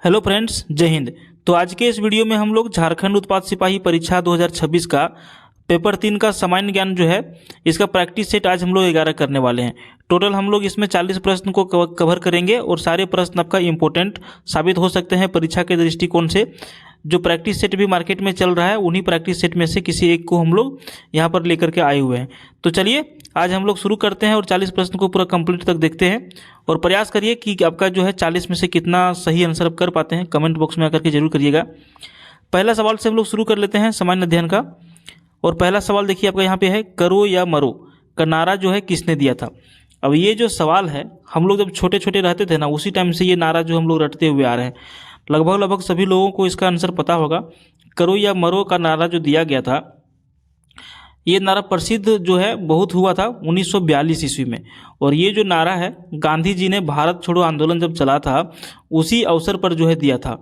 Hello friends, जय हिंद। तो आज के इस वीडियो में हम लोग झारखंड उत्पाद सिपाही परीक्षा 2026 का पेपर 3 का सामान्य ज्ञान जो है इसका प्रैक्टिस सेट आज हम लोग 11 करने वाले हैं। टोटल हम लोग इसमें 40 प्रश्न को कवर करेंगे और सारे प्रश्न आपका इम्पोर्टेंट साबित हो सकते हैं परीक्षा के दृष्टिकोण से। जो प्रैक्टिस सेट भी मार्केट में चल रहा है उन्हीं प्रैक्टिस सेट में से किसी एक को हम लोग यहाँ पर लेकर के आए हुए हैं। तो चलिए आज हम लोग शुरू करते हैं और 40 प्रश्न को पूरा कंप्लीट तक देखते हैं और प्रयास करिए कि आपका जो है 40 में से कितना सही आंसर आप कर पाते हैं। कमेंट बॉक्स में आकर के जरूर करिएगा। पहला सवाल से हम लोग शुरू कर लेते हैं सामान्य अध्ययन का। और पहला सवाल देखिए आपका यहाँ पे है, करो या मरो का नारा जो है किसने दिया था। अब ये जो सवाल है हम लोग जब छोटे छोटे रहते थे ना उसी टाइम से ये नारा जो हम लोग रटते हुए आ रहे हैं। लगभग सभी लोगों को इसका आंसर पता होगा। करो या मरो का नारा जो दिया गया था ये नारा प्रसिद्ध जो है बहुत हुआ था 1942 ईस्वी में। और ये जो नारा है गांधी जी ने भारत छोड़ो आंदोलन जब चला था उसी अवसर पर जो है दिया था।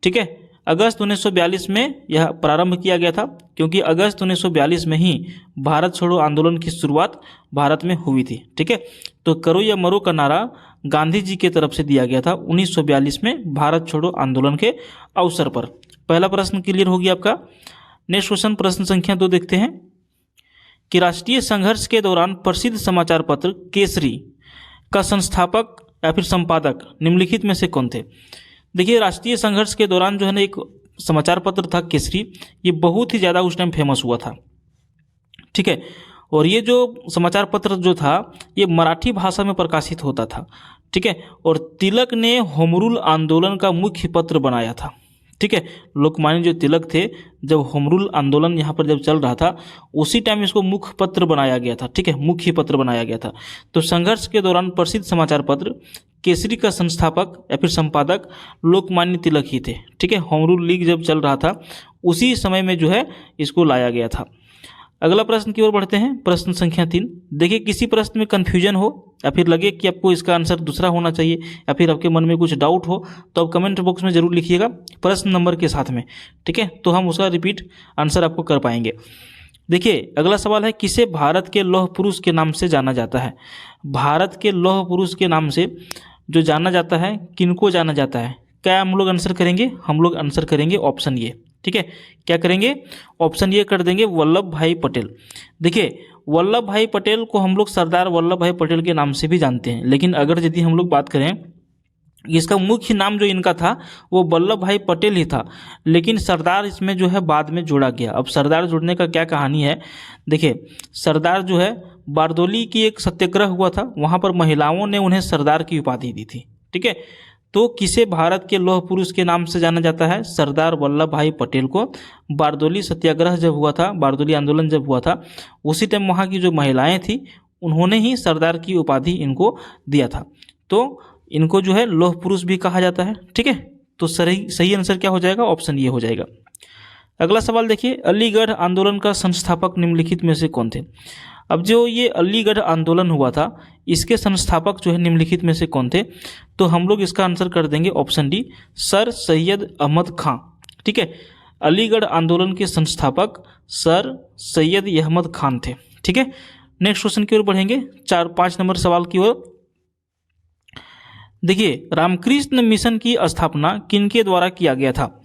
ठीक है, अगस्त 1942 में यह प्रारंभ किया गया था क्योंकि अगस्त 1942 में ही भारत छोड़ो आंदोलन की शुरुआत भारत में हुई थी। ठीक है, तो करो या मरो का नारा गांधी जी की तरफ से दिया गया था 1942 में भारत छोड़ो आंदोलन के अवसर पर। पहला प्रश्न क्लियर हो गया आपका। नेक्स्ट क्वेश्चन, प्रश्न संख्या 2 देखते हैं कि राष्ट्रीय संघर्ष के दौरान प्रसिद्ध समाचार पत्र केसरी का संस्थापक या फिर संपादक निम्नलिखित में से कौन थे। देखिए, राष्ट्रीय संघर्ष के दौरान जो है ना एक समाचार पत्र था केसरी, ये बहुत ही ज़्यादा उस टाइम फेमस हुआ था। ठीक है, और ये जो समाचार पत्र जो था ये मराठी भाषा में प्रकाशित होता था। ठीक है, और तिलक ने होमरूल आंदोलन का मुख्य पत्र बनाया था। ठीक है, लोकमान्य जो तिलक थे जब होमरूल आंदोलन यहाँ पर जब चल रहा था उसी टाइम इसको मुख्य पत्र बनाया गया था। ठीक है, मुख्य पत्र बनाया गया था। तो संघर्ष के दौरान प्रसिद्ध समाचार पत्र केसरी का संस्थापक या फिर संपादक लोकमान्य तिलक ही थे। ठीक है, होमरूल लीग जब चल रहा था उसी समय में जो है इसको लाया गया था। अगला प्रश्न की ओर बढ़ते हैं, प्रश्न संख्या 3। देखिए, किसी प्रश्न में कन्फ्यूजन हो या फिर लगे कि आपको इसका आंसर दूसरा होना चाहिए या फिर आपके मन में कुछ डाउट हो तो आप कमेंट बॉक्स में जरूर लिखिएगा प्रश्न नंबर के साथ में। ठीक है, तो हम उसका रिपीट आंसर आपको कर पाएंगे। देखिए, अगला सवाल है, किसे भारत के लौह पुरुष के नाम से जाना जाता है। भारत के लौह पुरुष के नाम से जो जाना जाता है किनको जाना जाता है। क्या हम लोग आंसर करेंगे? हम लोग आंसर करेंगे ऑप्शन ए। ठीक है, क्या करेंगे? ऑप्शन ए कर देंगे, वल्लभ भाई पटेल। देखिए, वल्लभ भाई पटेल को हम लोग सरदार वल्लभ भाई पटेल के नाम से भी जानते हैं, लेकिन अगर यदि हम लोग बात करें इसका मुख्य नाम जो इनका था वो वल्लभ भाई पटेल ही था, लेकिन सरदार इसमें जो है बाद में जोड़ा गया। अब सरदार जुड़ने का क्या कहानी है, देखिए, सरदार जो है बारदोली की एक सत्याग्रह हुआ था, वहाँ पर महिलाओं ने उन्हें सरदार की उपाधि दी थी। ठीक है, तो किसे भारत के लौह पुरुष के नाम से जाना जाता है? सरदार वल्लभ भाई पटेल को। बारदोली सत्याग्रह जब हुआ था, बारदोली आंदोलन जब हुआ था उसी टाइम वहाँ की जो महिलाएं थी उन्होंने ही सरदार की उपाधि इनको दिया था, तो इनको जो है लौह पुरुष भी कहा जाता है। ठीक है, तो सही आंसर क्या हो जाएगा? ऑप्शन ये हो जाएगा। अगला सवाल देखिए, अलीगढ़ आंदोलन का संस्थापक निम्नलिखित में से कौन थे। अब जो ये अलीगढ़ आंदोलन हुआ था इसके संस्थापक जो है निम्नलिखित में से कौन थे, तो हम लोग इसका आंसर कर देंगे option D, sir Syed Ahmad Khan. ठीक है, अलीगढ़ आंदोलन के संस्थापक सर सैयद अहमद खान थे। ठीक है, नेक्स्ट क्वेश्चन की ओर बढ़ेंगे, 4-5 नंबर सवाल की ओर। देखिए, रामकृष्ण मिशन की स्थापना किनके द्वारा किया गया था।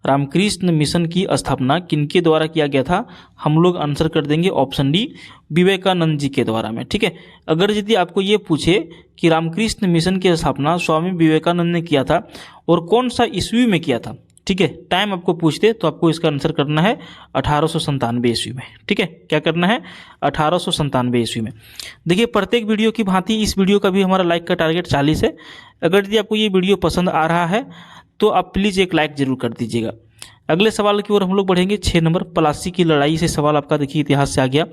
रामकृष्ण मिशन की स्थापना किनके द्वारा किया गया था? हम लोग आंसर कर देंगे ऑप्शन डी, विवेकानंद जी के द्वारा में। ठीक है, अगर यदि आपको ये पूछे कि रामकृष्ण मिशन की स्थापना स्वामी विवेकानंद ने किया था और कौन सा ईस्वी में किया था, ठीक है, टाइम आपको पूछते तो आपको इसका आंसर करना है 1897 ईस्वी में। ठीक है, क्या करना है? 1897 ईस्वी में। देखिए, प्रत्येक वीडियो की भांति इस वीडियो का भी हमारा लाइक का टारगेट 40 है। अगर यदि आपको ये वीडियो पसंद आ रहा है तो आप प्लीज़ एक लाइक जरूर कर दीजिएगा। अगले सवाल की ओर हम लोग बढ़ेंगे, 6 नंबर, प्लासी की लड़ाई से सवाल आपका देखिए इतिहास से आ गया।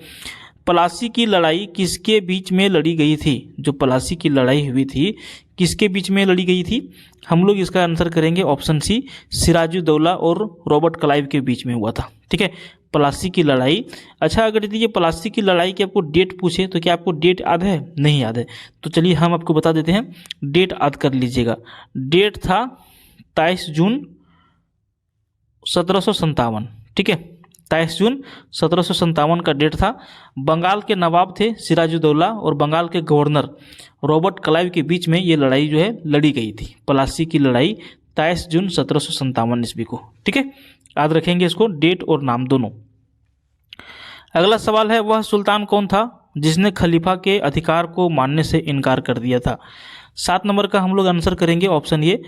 प्लासी की लड़ाई किसके बीच में लड़ी गई थी। जो प्लासी की लड़ाई हुई थी किसके बीच में लड़ी गई थी? हम लोग इसका आंसर करेंगे ऑप्शन सी, सिराजुद्दौला और रॉबर्ट क्लाइव के बीच में हुआ था। ठीक है, प्लासी की लड़ाई। अच्छा, अगर यदि ये प्लासी की लड़ाई की आपको डेट पूछे तो क्या आपको डेट याद है? नहीं याद है तो चलिए हम आपको बता देते हैं, डेट याद कर लीजिएगा। डेट था 23 जून 1757। ठीक है, 23 जून 1757 का डेट था। बंगाल के नवाब थे सिराजुद्दौला और बंगाल के गवर्नर रॉबर्ट क्लाइव के बीच में ये लड़ाई जो है लड़ी गई थी। प्लासी की लड़ाई 23 जून 1757 ईस्वी को। ठीक है, याद रखेंगे इसको, डेट और नाम दोनों। अगला सवाल है, वह सुल्तान कौन था जिसने खलीफा के अधिकार को मानने से इनकार कर दिया था? 7 नंबर का हम लोग आंसर करेंगे ऑप्शन ए,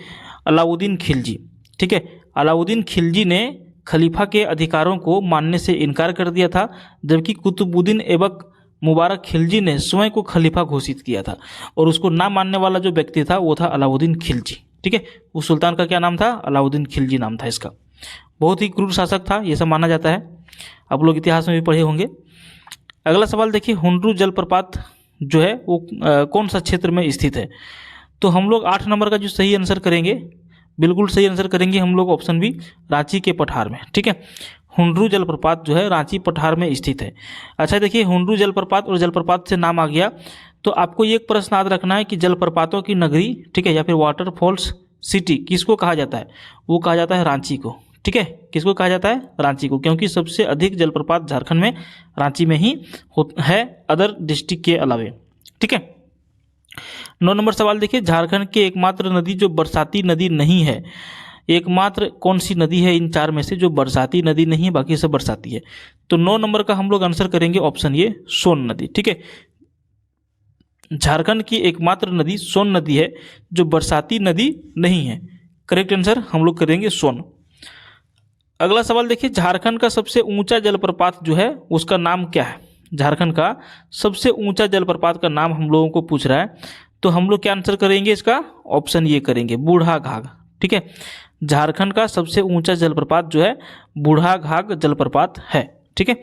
अलाउद्दीन खिलजी। ठीक है, अलाउद्दीन खिलजी ने खलीफा के अधिकारों को मानने से इनकार कर दिया था, जबकि कुतुबुद्दीन ऐबक मुबारक खिलजी ने स्वयं को खलीफा घोषित किया था, और उसको ना मानने वाला जो व्यक्ति था वो था अलाउद्दीन खिलजी। ठीक है, उस सुल्तान का क्या नाम था? अलाउद्दीन खिलजी नाम था इसका। बहुत ही क्रूर शासक था, ये सब माना जाता है, आप लोग इतिहास में भी पढ़े होंगे। अगला सवाल देखिए, हुंड्रू जलप्रपात जो है वो कौन सा क्षेत्र में स्थित है? तो हम लोग 8 नंबर का जो सही आंसर करेंगे, बिल्कुल सही आंसर करेंगे हम लोग ऑप्शन बी, रांची के पठार में। ठीक है, हुंड्रू जलप्रपात जो है रांची पठार में स्थित है। अच्छा देखिए, हुंड्रू जलप्रपात और जलप्रपात से नाम आ गया, तो आपको ये एक प्रश्न याद रखना है कि जलप्रपातों की नगरी, ठीक है, या फिर वाटरफॉल्स सिटी किसको कहा जाता है? वो कहा जाता है रांची को। ठीक है, किसको कहा जाता है? रांची को, क्योंकि सबसे अधिक जलप्रपात झारखंड में रांची में ही है, अदर डिस्ट्रिक्ट के अलावे। ठीक है, 9 नंबर सवाल देखिए, झारखंड की एकमात्र नदी जो बरसाती नदी नहीं है, एकमात्र कौन सी नदी है इन 4 में से जो बरसाती नदी नहीं है, बाकी सब बरसाती है? तो 9 नंबर का हम लोग आंसर करेंगे ऑप्शन ए, सोन नदी। ठीक है, झारखंड की एकमात्र नदी सोन नदी है जो बरसाती नदी नहीं है। करेक्ट आंसर हम लोग करेंगे सोन। अगला सवाल देखिए, झारखंड का सबसे ऊंचा जलप्रपात जो है उसका नाम क्या है? झारखंड का सबसे ऊंचा जलप्रपात का नाम हम लोगों को पूछ रहा है, तो हम लोग क्या आंसर करेंगे इसका? ऑप्शन ये करेंगे, बूढ़ाघाघ। ठीक है, झारखंड का सबसे ऊंचा जलप्रपात जो है बूढ़ाघाघ जलप्रपात है। ठीक है,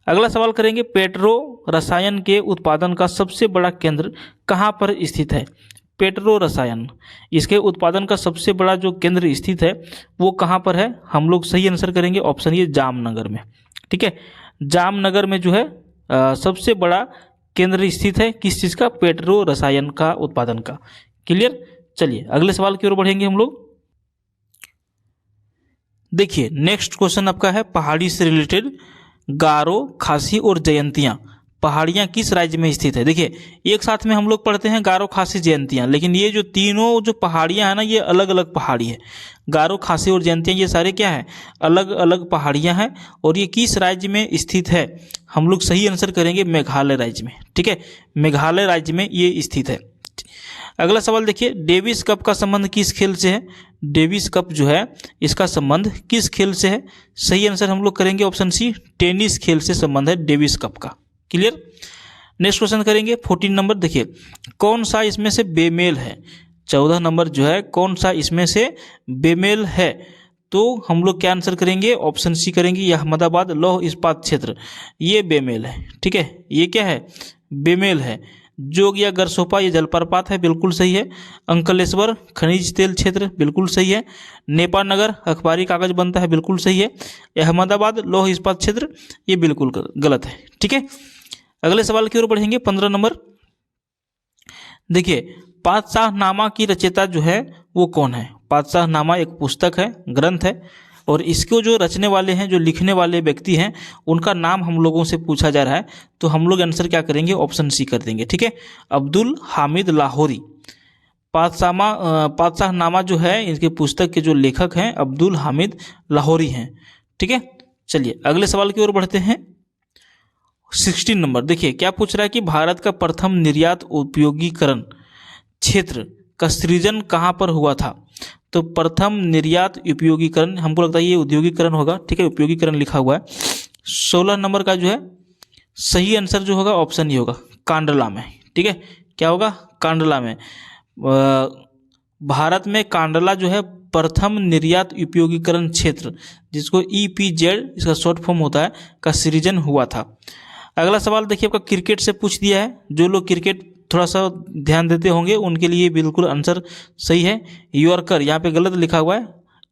अगला सवाल करेंगे, पेट्रो रसायन के उत्पादन का सबसे बड़ा केंद्र कहाँ पर स्थित है? पेट्रो रसायन, इसके उत्पादन का सबसे बड़ा जो केंद्र स्थित है वो कहाँ पर है? हम लोग सही आंसर करेंगे ऑप्शन ये, जामनगर में। ठीक है, जामनगर में जो है सबसे बड़ा केंद्र स्थित है किस चीज़ का? पेट्रो रसायन का उत्पादन का। क्लियर? चलिए अगले सवाल की ओर बढ़ेंगे हम लोग। देखिए नेक्स्ट क्वेश्चन आपका है पहाड़ी से रिलेटेड, गारो, खासी और जयंतियाँ पहाड़ियाँ किस राज्य में स्थित है? देखिए एक साथ में हम लोग पढ़ते हैं गारो, खासी, जयंतियाँ, लेकिन ये जो तीनों जो पहाड़ियाँ हैं ना, ये अलग अलग पहाड़ी है। गारो, खासी और जयंतियाँ ये सारे क्या हैं? अलग अलग पहाड़ियाँ हैं। और ये किस राज्य में स्थित है? हम लोग सही आंसर करेंगे मेघालय राज्य में। ठीक है, मेघालय राज्य में ये स्थित है। अगला सवाल देखिए, डेविस कप का संबंध किस खेल से है? डेविस कप जो है इसका संबंध किस खेल से है? सही आंसर हम लोग करेंगे ऑप्शन सी, टेनिस खेल से संबंध है डेविस कप का। क्लियर? नेक्स्ट क्वेश्चन करेंगे 14 नंबर। देखिए कौन सा इसमें से बेमेल है? 14 नंबर जो है कौन सा इसमें से बेमेल है? तो हम लोग क्या आंसर करेंगे? ऑप्शन सी करेंगे, यह अहमदाबाद लौह इस्पात क्षेत्र, ये बेमेल है। ठीक है, ये क्या है? बेमेल है। जोग या गरसोपा ये जलप्रपात है, बिल्कुल सही है। अंकलेश्वर खनिज तेल क्षेत्र, बिल्कुल सही है। नेपाल नगर अखबारी कागज बनता है, बिल्कुल सही है। अहमदाबाद लौह इस्पात क्षेत्र ये बिल्कुल गलत है। ठीक है, अगले सवाल की ओर बढ़ेंगे 15 नंबर। देखिए पातशाहनामा की रचयिता जो है वो कौन है? पातशाहनामा एक पुस्तक है, ग्रंथ है, और इसको जो रचने वाले हैं, जो लिखने वाले व्यक्ति हैं, उनका नाम हम लोगों से पूछा जा रहा है। तो हम लोग आंसर क्या करेंगे? ऑप्शन सी कर देंगे। ठीक है, अब्दुल हामिद लाहौरी। पातशाहनामा जो है इनके पुस्तक के जो लेखक हैं अब्दुल हामिद लाहौरी हैं। ठीक है, चलिए अगले सवाल की ओर बढ़ते हैं 16 नंबर। देखिए क्या पूछ रहा है कि भारत का प्रथम निर्यात उपयोगीकरण क्षेत्र का सृजन कहाँ पर हुआ था? तो प्रथम निर्यात उपयोगीकरण, हमको लगता है ये उद्योगीकरण होगा। ठीक है, उपयोगीकरण लिखा हुआ है। 16 नंबर का जो है सही आंसर जो होगा ऑप्शन ये होगा, कांडला में। ठीक है, क्या होगा? कांडला में। भारत में कांडला जो है प्रथम निर्यात उपयोगीकरण क्षेत्र, जिसको EPZ इसका शॉर्ट फॉर्म होता है, का सृजन हुआ था। अगला सवाल देखिए आपका क्रिकेट से पूछ दिया है। जो लोग क्रिकेट थोड़ा सा ध्यान देते होंगे उनके लिए बिल्कुल आंसर सही है। यॉर्कर यहाँ पे गलत लिखा हुआ है,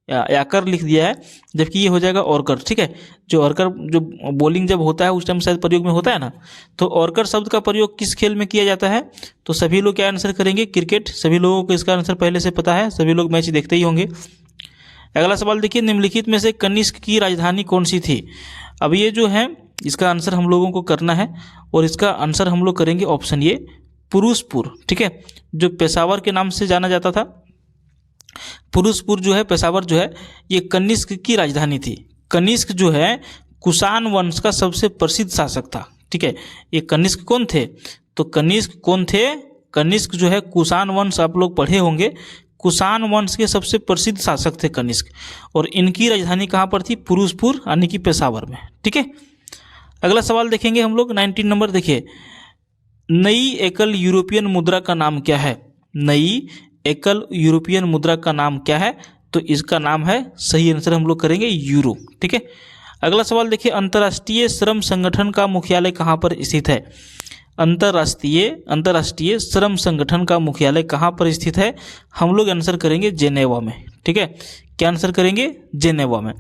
याकर लिख दिया है, जबकि ये हो जाएगा ऑर्कर। ठीक है, जो ऑर्कर जो बॉलिंग जब होता है उस टाइम शायद प्रयोग में होता है ना, तो ऑर्कर शब्द का प्रयोग किस खेल में किया जाता है? तो सभी लोग क्या आंसर करेंगे? क्रिकेट। सभी लोगों को इसका आंसर पहले से पता है, सभी लोग मैच देखते ही होंगे। अगला सवाल देखिए, निम्नलिखित में से कनिष्क की राजधानी कौन सी थी? अब ये जो है इसका आंसर हम लोगों को करना है, और इसका आंसर हम लोग करेंगे ऑप्शन ये, पुरुषपुर। ठीक है, जो पेशावर के नाम से जाना जाता था फिरोजपुर जो है, पेशावर जो है, ये कनिष्क की राजधानी थी। कनिष्क जो है कुषाण वंश का सबसे प्रसिद्ध शासक था। ठीक है, ये कनिष्क कौन थे? तो कनिष्क कौन थे? कनिष्क जो है कुषाण वंश, आप लोग पढ़े होंगे, कुषाण वंश के सबसे प्रसिद्ध शासक थे कनिष्क। और इनकी राजधानी कहाँ पर थी? फिरोजपुर यानी कि पेशावर में। ठीक है, अगला सवाल देखेंगे हम लोग 19 नंबर। देखिए, नई एकल यूरोपियन मुद्रा का नाम क्या है? नई एकल यूरोपियन मुद्रा का नाम क्या है? तो इसका नाम है, सही आंसर हम लोग करेंगे यूरो। ठीक है, अगला सवाल देखिए, अंतर्राष्ट्रीय श्रम संगठन का मुख्यालय कहाँ पर स्थित है? अंतर्राष्ट्रीय श्रम संगठन का मुख्यालय कहाँ पर स्थित है? हम लोग आंसर करेंगे जेनेवा में। ठीक है, क्या आंसर करेंगे? जेनेवा में।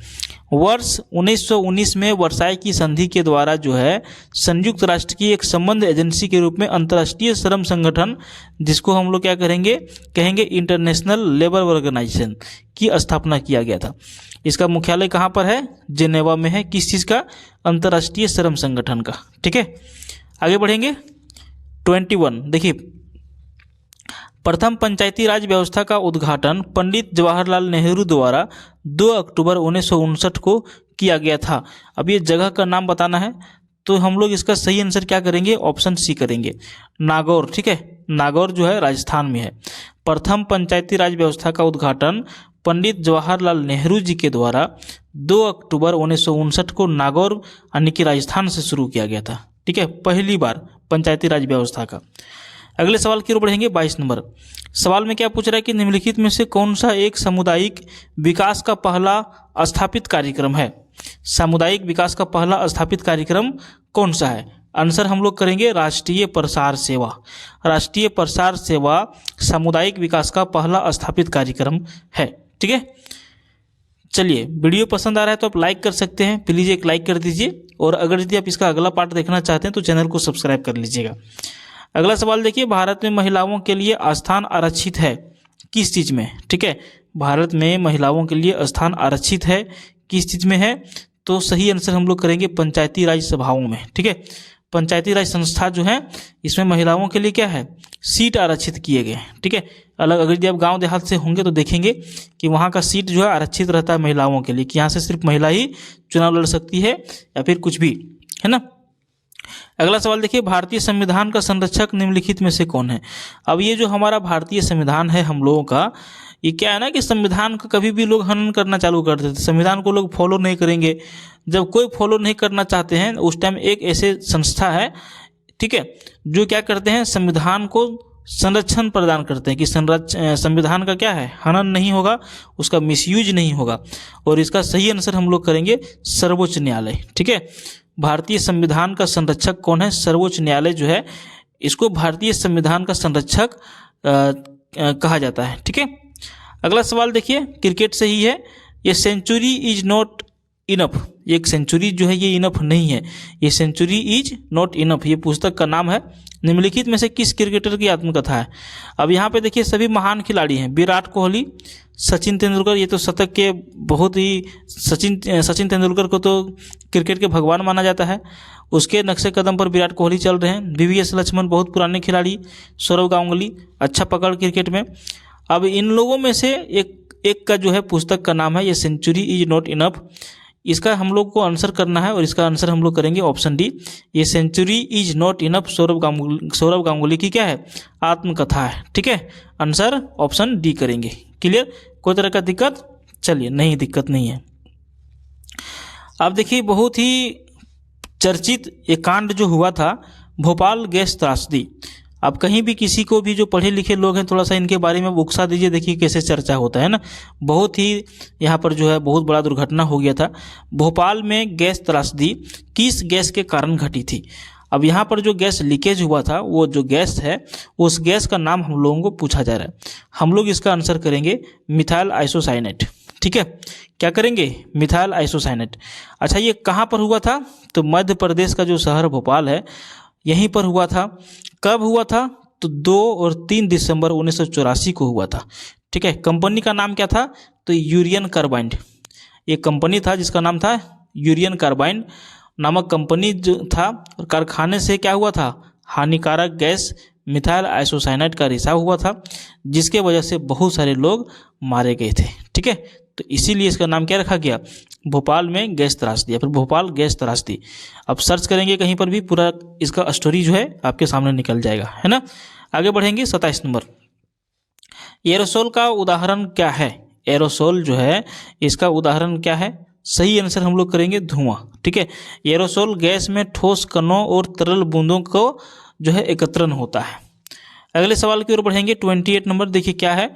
वर्ष 1919 में वर्साई की संधि के द्वारा जो है संयुक्त राष्ट्र की एक संबंध एजेंसी के रूप में अंतर्राष्ट्रीय श्रम संगठन, जिसको हम लोग क्या कहेंगे इंटरनेशनल लेबर ऑर्गेनाइजेशन, की स्थापना किया गया था। इसका मुख्यालय कहाँ पर है? जेनेवा में है। किस चीज़ का? अंतर्राष्ट्रीय श्रम संगठन का। ठीक है, आगे बढ़ेंगे 21। देखिए, प्रथम पंचायती राज व्यवस्था का उद्घाटन पंडित जवाहरलाल नेहरू द्वारा 2 अक्टूबर 1959 को किया गया था। अब ये जगह का नाम बताना है, तो हम लोग इसका सही आंसर क्या करेंगे? ऑप्शन सी करेंगे, नागौर। ठीक है, नागौर जो है राजस्थान में है। प्रथम पंचायती राज व्यवस्था का उद्घाटन पंडित जवाहरलाल नेहरू जी के द्वारा 2 अक्टूबर 1959 को नागौर यानी कि राजस्थान से शुरू किया गया था। ठीक है, पहली बार पंचायती राज व्यवस्था का। अगले सवाल की ओर बढ़ेंगे 22 नंबर। सवाल में क्या पूछ रहा है कि निम्नलिखित में से कौन सा एक सामुदायिक विकास का पहला स्थापित कार्यक्रम है? सामुदायिक विकास का पहला स्थापित कार्यक्रम कौन सा है? आंसर हम लोग करेंगे राष्ट्रीय प्रसार सेवा। राष्ट्रीय प्रसार सेवा सामुदायिक विकास का पहला स्थापित कार्यक्रम है। ठीक है, चलिए, वीडियो पसंद आ रहा है तो आप लाइक कर सकते हैं, प्लीज़ एक लाइक कर दीजिए। और अगर यदि आप इसका अगला पार्ट देखना चाहते हैं तो चैनल को सब्सक्राइब कर लीजिएगा। अगला सवाल देखिए, भारत में महिलाओं के लिए स्थान आरक्षित है किस चीज़ में? ठीक है, भारत में महिलाओं के लिए स्थान आरक्षित है किस चीज़ में है? तो सही आंसर हम लोग करेंगे पंचायती राज सभाओं में। ठीक है, पंचायती राज संस्था जो है इसमें महिलाओं के लिए क्या है? सीट आरक्षित किए गए हैं। ठीक है, अगर यदि आप गांव देहात से होंगे तो देखेंगे कि वहाँ का सीट जो है आरक्षित रहता है महिलाओं के लिए, कि यहाँ से सिर्फ महिला ही चुनाव लड़ सकती है या फिर कुछ भी, है ना। अगला सवाल देखिए, भारतीय संविधान का संरक्षक निम्नलिखित में से कौन है? अब ये जो हमारा भारतीय संविधान है हम लोगों का, ये क्या है ना कि संविधान को कभी भी लोग हनन करना चालू कर देते, संविधान को लोग फॉलो नहीं करेंगे। जब कोई फॉलो नहीं करना चाहते हैं उस टाइम एक ऐसे संस्था है, ठीक है, जो क्या करते हैं, संविधान को संरक्षण प्रदान करते हैं कि संविधान का क्या है, हनन नहीं होगा, उसका मिसयूज नहीं होगा। और इसका सही आंसर हम लोग करेंगे सर्वोच्च न्यायालय। ठीक है, भारतीय संविधान का संरक्षक कौन है? सर्वोच्च न्यायालय जो है इसको भारतीय संविधान का संरक्षक कहा जाता है। ठीक है, अगला सवाल देखिए, क्रिकेट से ही है। ये सेंचुरी इज नॉट इनफ, एक सेंचुरी जो है ये इनफ नहीं है, ये सेंचुरी इज नॉट इनफ, ये पुस्तक का नाम है। निम्नलिखित में से किस क्रिकेटर की आत्मकथा है? अब यहाँ पे देखिए सभी महान खिलाड़ी हैं, विराट कोहली, सचिन तेंदुलकर, ये तो शतक के बहुत ही, सचिन तेंदुलकर को तो क्रिकेट के भगवान माना जाता है, उसके नक्शे कदम पर विराट कोहली चल रहे हैं। VVS लक्ष्मण बहुत पुराने खिलाड़ी, सौरव गांगुली अच्छा पकड़ क्रिकेट में। अब इन लोगों में से एक का जो है पुस्तक का नाम है ये सेंचुरी इज नॉट इनफ। इसका हम लोग को आंसर करना है और इसका आंसर हम लोग करेंगे ऑप्शन डी, ये century is not enough Sourav Ganguly की क्या है, आत्मकथा है। ठीक है, आंसर ऑप्शन डी करेंगे। क्लियर, कोई तरह का दिक्कत? चलिए, नहीं दिक्कत नहीं है। अब देखिए, बहुत ही चर्चित एक कांड जो हुआ था, भोपाल गैस त्रासदी। अब कहीं भी किसी को भी जो पढ़े लिखे लोग हैं थोड़ा सा इनके बारे में उकसा दीजिए, देखिए कैसे चर्चा होता है ना। बहुत ही यहाँ पर जो है बहुत बड़ा दुर्घटना हो गया था। भोपाल में गैस त्रासदी किस गैस के कारण घटी थी? अब यहाँ पर जो गैस लीकेज हुआ था, वो जो गैस है उस गैस का नाम हम लोगों को पूछा जा रहा है। हम लोग इसका आंसर करेंगे मिथाइल आइसोसाइनेट। ठीक है, क्या करेंगे? Methyl isocyanate. अच्छा, ये कहाँ पर हुआ था? तो मध्य प्रदेश का जो शहर भोपाल है यहीं पर हुआ था। कब हुआ था? तो 2 और 3 दिसंबर 1984 को हुआ था। ठीक है, कंपनी का नाम क्या था? तो यूरियन कार्बाइड, ये कंपनी था जिसका नाम था यूरियन कार्बाइड नामक कंपनी जो था। और कारखाने से क्या हुआ था? हानिकारक गैस मिथाइल आइसोसाइनाइड का रिसाव हुआ था, जिसके वजह से बहुत सारे लोग मारे गए थे। ठीक है, तो इसीलिए इसका नाम क्या रखा गया, भोपाल में गैस त्रासदी या फिर भोपाल गैस त्रासदी। अब सर्च करेंगे कहीं पर भी, पूरा इसका स्टोरी जो है आपके सामने निकल जाएगा, है ना। आगे बढ़ेंगे 27 नंबर, एरोसोल का उदाहरण क्या है। एरोसोल जो है इसका उदाहरण क्या है, सही आंसर हम लोग करेंगे धुआं। ठीक है, एरोसोल गैस में ठोस कणों और तरल बूंदों को जो है एकत्रण होता है। अगले सवाल की ओर बढ़ेंगे 28 नंबर, देखिए क्या है,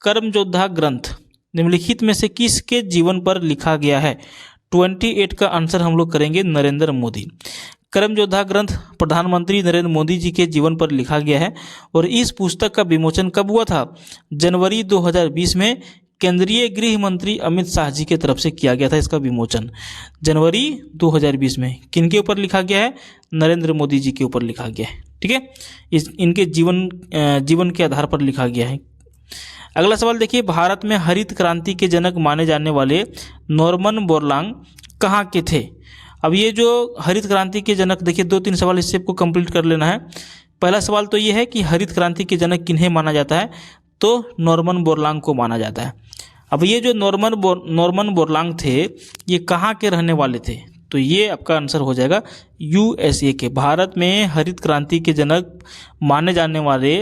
कर्मयोद्धा ग्रंथ निम्नलिखित में से किसके जीवन पर लिखा गया है। 28 का आंसर हम लोग करेंगे नरेंद्र मोदी। कर्मयोद्धा ग्रंथ प्रधानमंत्री नरेंद्र मोदी जी के जीवन पर लिखा गया है और इस पुस्तक का विमोचन कब हुआ था, जनवरी 2020 में केंद्रीय गृह मंत्री अमित शाह जी के तरफ से किया गया था। इसका विमोचन जनवरी 2020 में किनके ऊपर लिखा गया है, नरेंद्र मोदी जी के ऊपर लिखा गया है। ठीक है, इनके जीवन के आधार पर लिखा गया है। अगला सवाल देखिए, भारत में हरित क्रांति के जनक माने जाने वाले नॉर्मन बोरलॉग कहाँ के थे। अब ये जो हरित क्रांति के जनक, देखिए 2-3 सवाल इससे आपको कंप्लीट कर लेना है। पहला सवाल तो ये है कि हरित क्रांति के जनक किन्हें माना जाता है, तो नॉर्मन बोरलॉग को माना जाता है। अब ये जो नॉर्मन बोरलॉग थे ये कहाँ के रहने वाले थे, तो ये आपका आंसर हो जाएगा यूएसए के। भारत में हरित क्रांति के जनक माने जाने वाले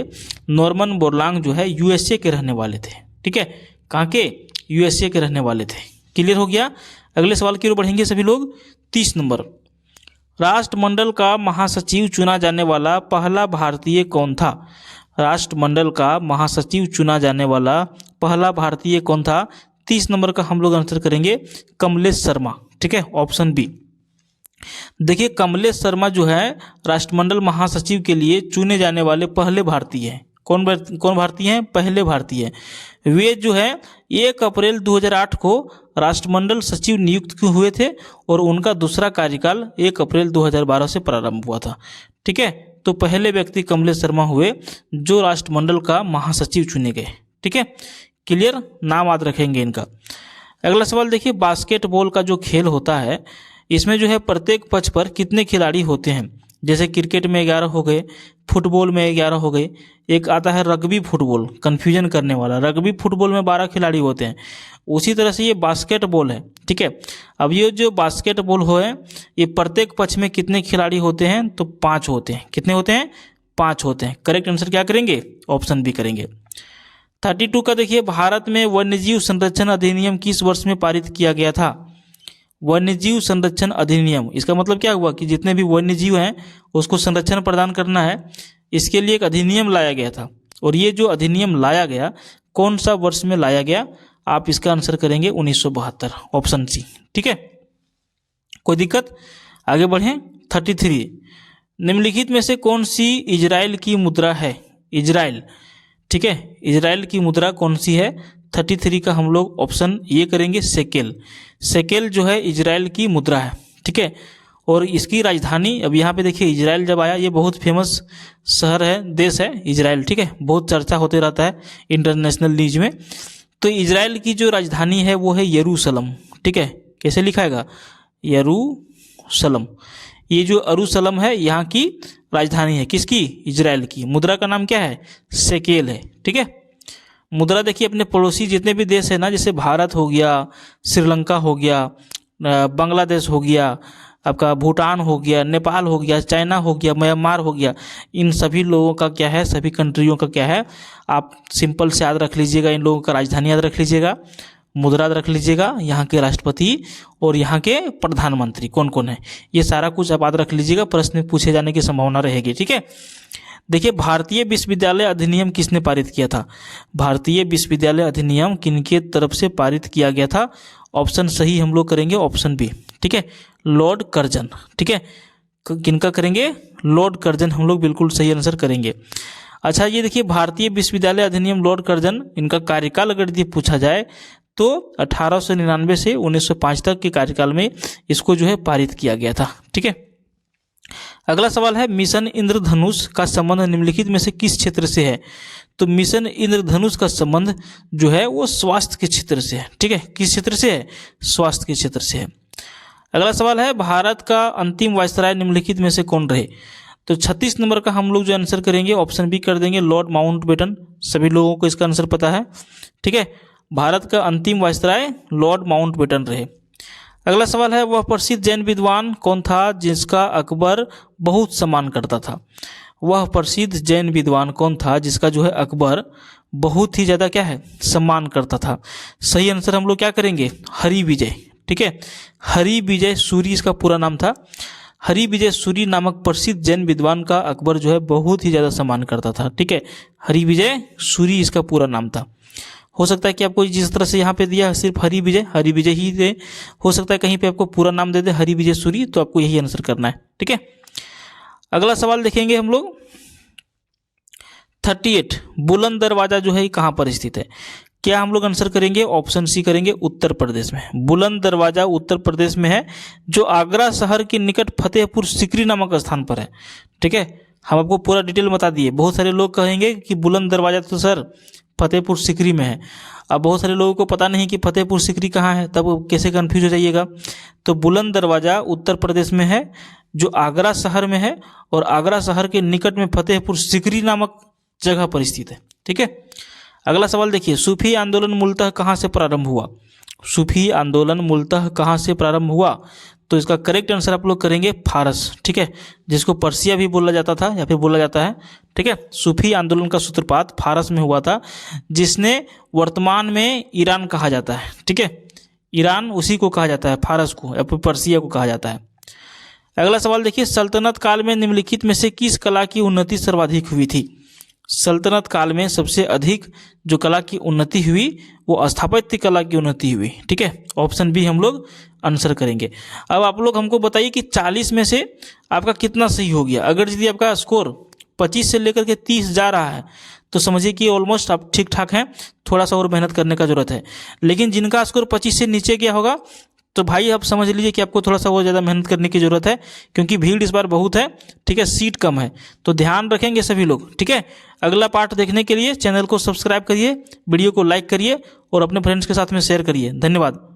नॉर्मन बोरलॉग जो है यूएसए के रहने वाले थे। ठीक है, कहाँ के, यूएसए के रहने वाले थे। क्लियर हो गया। अगले सवाल की ओर बढ़ेंगे सभी लोग। 30 नंबर, राष्ट्रमंडल का महासचिव चुना जाने वाला पहला भारतीय कौन था। राष्ट्रमंडल का महासचिव चुना जाने वाला पहला भारतीय कौन था। 30 नंबर का हम लोग आंसर करेंगे कमलेश शर्मा। ठीक है, ऑप्शन बी। देखिए कमलेश शर्मा जो है राष्ट्रमंडल महासचिव के लिए चुने जाने वाले पहले भारतीय हैं। कौन भारतीय हैं, पहले भारतीय। वे जो है 1 अप्रैल 2008 को राष्ट्रमंडल सचिव नियुक्त हुए थे और उनका दूसरा कार्यकाल 1 अप्रैल 2012 से प्रारंभ हुआ था। ठीक है, तो पहले व्यक्ति कमलेश शर्मा हुए जो राष्ट्रमंडल का महासचिव चुने गए। ठीक है, क्लियर, नाम याद रखेंगे इनका। अगला सवाल देखिए, बास्केटबॉल का जो खेल होता है इसमें जो है प्रत्येक पक्ष पर कितने खिलाड़ी होते हैं। जैसे क्रिकेट में 11 हो गए, फुटबॉल में 11 हो गए, एक आता है रग्बी फुटबॉल, कन्फ्यूजन करने वाला। रग्बी फुटबॉल में 12 खिलाड़ी होते हैं, उसी तरह से ये बास्केटबॉल है। ठीक है, अब ये जो बास्केटबॉल हो है ये प्रत्येक पक्ष में कितने खिलाड़ी होते हैं, तो 5 होते हैं। कितने होते हैं, 5 होते हैं। करेक्ट आंसर क्या करेंगे, ऑप्शन बी करेंगे। 32 का देखिए, भारत में वन्यजीव संरक्षण अधिनियम किस वर्ष में पारित किया गया था। वन्यजीव संरक्षण अधिनियम, इसका मतलब क्या हुआ कि जितने भी वन्यजीव हैं उसको संरक्षण प्रदान करना है, इसके लिए एक अधिनियम लाया गया था। और ये जो अधिनियम लाया गया कौन सा वर्ष में लाया गया, आप इसका आंसर करेंगे 1972, ऑप्शन सी। ठीक है, कोई दिक्कत, आगे बढ़ें। 33, निम्नलिखित में से कौन सी इजराइल की मुद्रा है। इजराइल, ठीक है, इजराइल की मुद्रा कौन सी है। 33 का हम लोग ऑप्शन ये करेंगे शेकेल। शेकेल जो है इजराइल की मुद्रा है। ठीक है, और इसकी राजधानी, अब यहाँ पे देखिए इजराइल जब आया, ये बहुत फेमस शहर है, देश है इजराइल। ठीक है, बहुत चर्चा होते रहता है इंटरनेशनल न्यूज में। तो इजराइल की जो राजधानी है वो है यरूशलम। ठीक है, कैसे लिखाएगा, यरूशलम। ये जो यरूशलम है यहाँ की राजधानी है, किसकी, इजराइल की। मुद्रा का नाम क्या है, शेकेल है। ठीक है, मुद्रा देखिए अपने पड़ोसी जितने भी देश है ना, जैसे भारत हो गया, श्रीलंका हो गया, बांग्लादेश हो गया, आपका भूटान हो गया, नेपाल हो गया, चाइना हो गया, म्यांमार हो गया, इन सभी लोगों का क्या है, सभी कंट्रियों का क्या है, आप सिंपल से याद रख लीजिएगा। इन लोगों का राजधानी याद रख लीजिएगा, मुद्रा रख लीजिएगा, यहाँ के राष्ट्रपति और यहाँ के प्रधानमंत्री कौन कौन है, ये सारा कुछ आप याद रख लीजिएगा। प्रश्न पूछे जाने की संभावना रहेगी। ठीक है, देखिए भारतीय विश्वविद्यालय अधिनियम किसने पारित किया था। भारतीय विश्वविद्यालय अधिनियम किनके तरफ से पारित किया गया था। ऑप्शन सही हम लोग करेंगे ऑप्शन बी। ठीक है, लॉर्ड कर्जन। ठीक है, किनका करेंगे, लॉर्ड कर्जन हम लोग बिल्कुल सही आंसर करेंगे। अच्छा, ये देखिए भारतीय विश्वविद्यालय अधिनियम, लॉर्ड कर्जन, इनका कार्यकाल अगर यदि पूछा जाए तो 1899 से 1905 तक के कार्यकाल में इसको जो है पारित किया गया था। ठीक है, अगला सवाल है, मिशन इंद्रधनुष का संबंध निम्नलिखित में से किस क्षेत्र से है। तो मिशन इंद्रधनुष का संबंध जो है वो स्वास्थ्य के क्षेत्र से है। ठीक है, किस क्षेत्र से है, स्वास्थ्य के क्षेत्र से है। अगला सवाल है, भारत का अंतिम वायसराय निम्नलिखित में से कौन रहे। तो 36 नंबर का हम लोग जो आंसर करेंगे ऑप्शन बी कर देंगे, लॉर्ड माउंटबेटन। सभी लोगों को इसका आंसर पता है, ठीक है। भारत का अंतिम वायसराय लॉर्ड माउंटबेटन रहे। अगला सवाल है, वह प्रसिद्ध जैन विद्वान कौन था जिसका अकबर बहुत सम्मान करता था? वह प्रसिद्ध जैन विद्वान कौन था जिसका जो है अकबर बहुत ही ज़्यादा क्या है, सम्मान करता था? सही आंसर हम लोग क्या करेंगे, हरि विजय, ठीक है। हरि विजय सूरी इसका पूरा नाम था। हरि विजय सूरी नामक प्रसिद्ध जैन विद्वान का अकबर जो है बहुत ही ज़्यादा सम्मान करता था, ठीक है। हरि विजय सूरी इसका पूरा नाम था। हो सकता है कि आपको जिस तरह से यहाँ पे दिया सिर्फ हरि विजय ही दे, हो सकता है कहीं पे आपको पूरा नाम दे दे हरि विजय सूरी, तो आपको यही आंसर करना है, ठीक है। अगला सवाल देखेंगे हम लोग 38, बुलंद दरवाजा जो है कहाँ पर स्थित है? क्या हम लोग आंसर करेंगे, ऑप्शन सी करेंगे, उत्तर प्रदेश में। बुलंद दरवाजा उत्तर प्रदेश में है, जो आगरा शहर के निकट फतेहपुर सिकरी नामक स्थान पर है, ठीक है। हम आपको पूरा डिटेल बता दिए। बहुत सारे लोग कहेंगे कि बुलंद दरवाजा तो सर फतेहपुर सिकरी में है। अब बहुत सारे लोगों को पता नहीं कि फतेहपुर सिकरी कहाँ है, तब कैसे कंफ्यूज हो जाइएगा। तो बुलंद दरवाजा उत्तर प्रदेश में है, जो आगरा शहर में है, और आगरा शहर के निकट में फतेहपुर सिकरी नामक जगह पर स्थित है, ठीक है। अगला सवाल देखिए, सूफी आंदोलन मूलतः कहाँ से प्रारंभ हुआ? सूफी आंदोलन मूलतः कहाँ से प्रारंभ हुआ? तो इसका करेक्ट आंसर आप लोग करेंगे फारस, ठीक है, जिसको पर्सिया भी बोला जाता था या फिर बोला जाता है, ठीक है। सूफी आंदोलन का सूत्रपात फारस में हुआ था, जिसने वर्तमान में ईरान कहा जाता है, ठीक है। ईरान उसी को कहा जाता है, फारस को या फिर पर्सिया को कहा जाता है। अगला सवाल देखिए, सल्तनत काल में निम्नलिखित में से किस कला की उन्नति सर्वाधिक हुई थी? सल्तनत काल में सबसे अधिक जो कला की उन्नति हुई वो स्थापत्य कला की उन्नति हुई, ठीक है। ऑप्शन बी हम लोग आंसर करेंगे। अब आप लोग हमको बताइए कि 40 में से आपका कितना सही हो गया। अगर यदि आपका स्कोर 25 से लेकर के 30 जा रहा है तो समझिए कि ऑलमोस्ट आप ठीक ठाक हैं, थोड़ा सा और मेहनत करने का जरूरत है। लेकिन जिनका स्कोर 25 से नीचे गया होगा तो भाई आप समझ लीजिए कि आपको थोड़ा सा और ज़्यादा मेहनत करने की ज़रूरत है, क्योंकि भीड़ इस बार बहुत है, ठीक है, सीट कम है। तो ध्यान रखेंगे सभी लोग, ठीक है। अगला पार्ट देखने के लिए चैनल को सब्सक्राइब करिए, वीडियो को लाइक करिए और अपने फ्रेंड्स के साथ में शेयर करिए। धन्यवाद।